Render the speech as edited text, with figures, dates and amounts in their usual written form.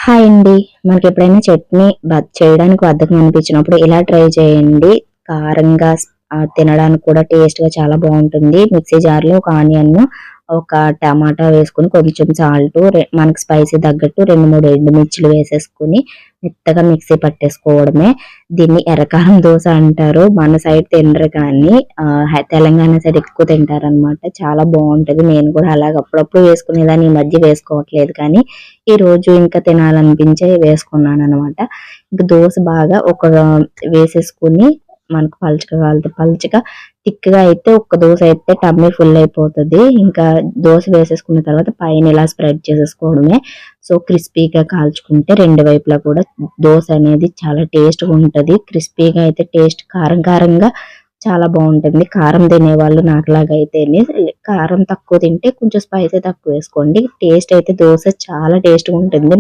Hi అండి. మనకి ఎప్పుడైనా చట్నీ చేయడానికి బద్ధకం అనిపించినప్పుడు ఇలా ట్రై చేయండి. కారంగా తినడానికి కూడా టేస్ట్‌గా చాలా బావుంటుంది. మిక్సీ జార్‌లో ఒక ఆనియన్, ఒక టమాటా వేసుకొని కొంచెం సాల్ట్ మనకి స్పైసీ తగ్గట్టు 2, 3 ఎండుమిర్చిలు వేసేసుకొని మెత్తగా మిక్సీ పట్టేసుకోవడమే. దీన్ని ఎర్రకారం దోస అంటారు. మన సైడ్ తినరు కానీ తెలంగాణ సైడ్ ఎక్కువ తింటారనమాట. చాలా బావుంటది. నేను కూడా అలాగ అప్పుడప్పుడు వేసుకునేదాన్ని. ఈ మధ్య వేసుకోవట్లేదు కానీ ఈరోజు ఇంకా తినాలనిపించే వేసుకున్నాననమాట. ఇంక దోస బాగా వేసేసుకొని మనకు పలుచగా కావాలంటే పలుచగా, థిక్‌గా అయితే ఒక్క దోస అయితే టమ్మీ ఫుల్ అయిపోతది. ఇంకా దోస వేసేసుకున్న తర్వాత పైన ఇలా స్ప్రెడ్ చేసేసుకోవడమే. సో, క్రిస్పీగా కాల్చుకుంటే 2 వైపులా కూడా దోస అనేది చాలా టేస్ట్‌గా ఉంటది. క్రిస్పీగా అయితే టేస్ట్ కారం కారంగా చాలా బావుంటుంది. కారం తినేవాళ్ళు నాకులాగా అయితేనే కారం తక్కువ తింటే కొంచెం స్పైసీ తక్కువేసుకోండి. టేస్ట్ అయితే దోస చాలా టేస్ట్‌గా ఉంటుంది.